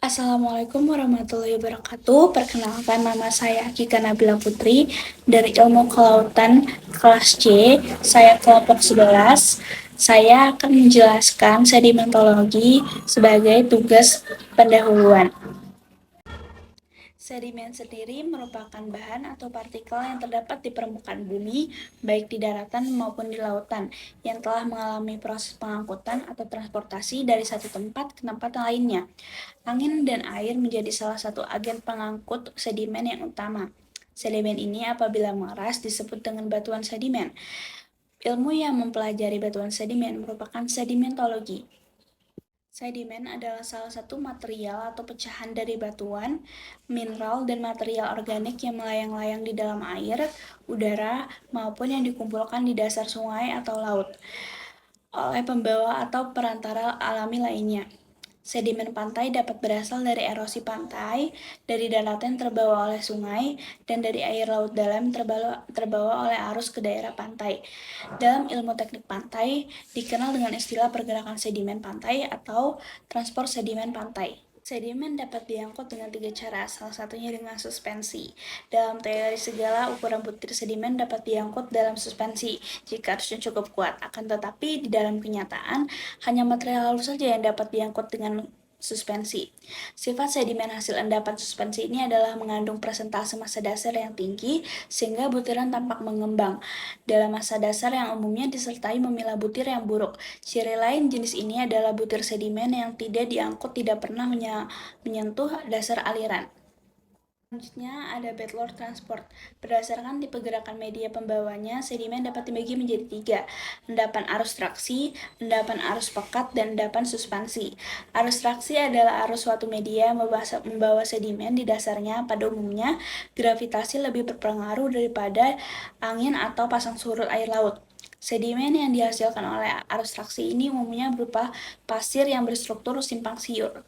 Assalamualaikum warahmatullahi wabarakatuh. Perkenalkan, nama saya Akika Nabila Putri dari Ilmu Kelautan kelas C. Saya kelompok 11. Saya akan menjelaskan sedimentologi sebagai tugas pendahuluan. Sedimen sendiri merupakan bahan atau partikel yang terdapat di permukaan bumi, baik di daratan maupun di lautan, yang telah mengalami proses pengangkutan atau transportasi dari satu tempat ke tempat lainnya. Angin dan air menjadi salah satu agen pengangkut sedimen yang utama. Sedimen ini apabila mengeras disebut dengan batuan sedimen. Ilmu yang mempelajari batuan sedimen merupakan sedimentologi. Sedimen adalah salah satu material atau pecahan dari batuan, mineral, dan material organik yang melayang-layang di dalam air, udara, maupun yang dikumpulkan di dasar sungai atau laut oleh pembawa atau perantara alami lainnya. Sedimen pantai dapat berasal dari erosi pantai, dari daratan terbawa oleh sungai, dan dari air laut dalam terbawa oleh arus ke daerah pantai. Dalam ilmu teknik pantai, dikenal dengan istilah pergerakan sedimen pantai atau transport sedimen pantai. Sedimen dapat diangkut dengan 3 cara, salah satunya dengan suspensi. Dalam teori segala, ukuran butir sedimen dapat diangkut dalam suspensi jika arusnya cukup kuat. Akan tetapi, di dalam kenyataan, hanya material halus saja yang dapat diangkut dengan suspensi. Sifat sedimen hasil endapan suspensi ini adalah mengandung persentase massa dasar yang tinggi, sehingga butiran tampak mengembang. Dalam massa dasar yang umumnya disertai memilah butir yang buruk. Ciri lain jenis ini adalah butir sedimen yang tidak diangkut tidak pernah menyentuh dasar aliran. Selanjutnya ada Bedlord Transport. Berdasarkan tipe gerakan media pembawanya, sedimen dapat dibagi menjadi 3, endapan arus traksi, endapan arus pekat, dan endapan suspensi. Arus traksi adalah arus suatu media yang membawa sedimen di dasarnya. Pada umumnya, gravitasi lebih berpengaruh daripada angin atau pasang surut air laut. Sedimen yang dihasilkan oleh arus traksi ini umumnya berupa pasir yang berstruktur simpang siur.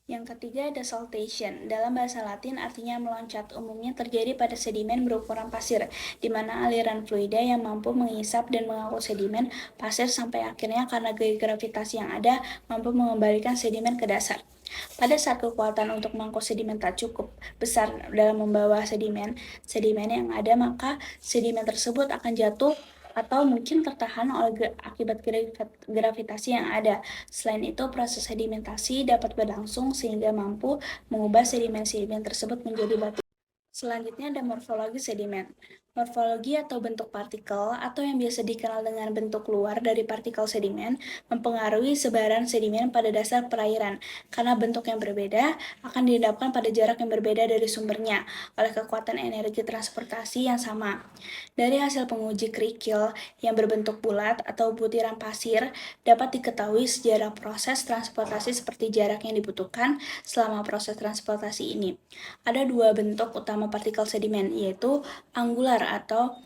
Yang ketiga ada saltation. Dalam bahasa Latin artinya meloncat. Umumnya terjadi pada sedimen berukuran pasir, di mana aliran fluida yang mampu mengisap dan mengangkut sedimen pasir sampai akhirnya karena gaya gravitasi yang ada mampu mengembalikan sedimen ke dasar. Pada saat kekuatan untuk mengangkut sedimen tak cukup besar dalam membawa sedimen yang ada, maka sedimen tersebut akan jatuh atau mungkin tertahan oleh akibat gravitasi yang ada. Selain itu, proses sedimentasi dapat berlangsung sehingga mampu mengubah sedimen-sedimen tersebut menjadi batu. Selanjutnya ada morfologi sedimen. Morfologi atau bentuk partikel atau yang biasa dikenal dengan bentuk luar dari partikel sedimen mempengaruhi sebaran sedimen pada dasar perairan. Karena bentuk yang berbeda akan dihadapkan pada jarak yang berbeda dari sumbernya oleh kekuatan energi transportasi yang sama. Dari hasil penguji kerikil yang berbentuk bulat atau butiran pasir dapat diketahui sejarah proses transportasi seperti jarak yang dibutuhkan selama proses transportasi ini. Ada 2 bentuk utama partikel sedimen, yaitu angular atau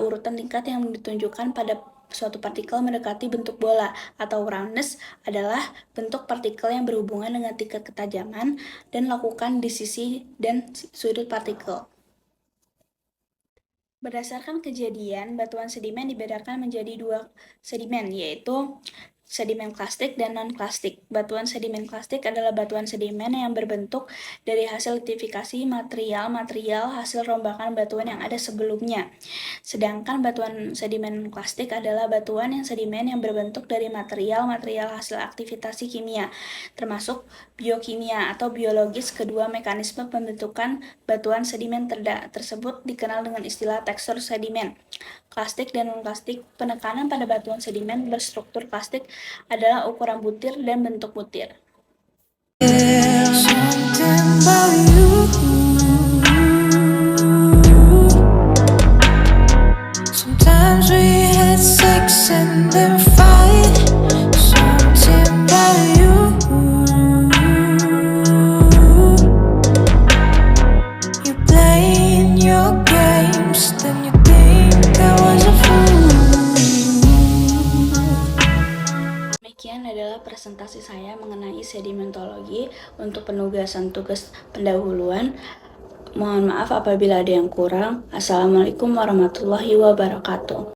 urutan tingkat yang ditunjukkan pada suatu partikel mendekati bentuk bola, atau roundness adalah bentuk partikel yang berhubungan dengan tingkat ketajaman dan lakukan di sisi dan sudut partikel. Berdasarkan kejadian, batuan sedimen dibedakan menjadi 2 sedimen, yaitu sedimen klastik dan non-klastik. Batuan sedimen klastik adalah batuan sedimen yang berbentuk dari hasil litifikasi material hasil rombakan batuan yang ada sebelumnya. Sedangkan batuan sedimen klastik adalah batuan sedimen yang berbentuk dari material hasil aktivitas kimia, termasuk biokimia atau biologis. Kedua mekanisme pembentukan batuan sedimen tersebut dikenal dengan istilah tekstur sedimen. Klastik dan non-klastik. Penekanan pada batuan sedimen berstruktur klastik adalah ukuran butir dan bentuk butir. Demikian adalah presentasi saya mengenai sedimentologi untuk penugasan tugas pendahuluan. Mohon maaf apabila ada yang kurang. Assalamualaikum warahmatullahi wabarakatuh.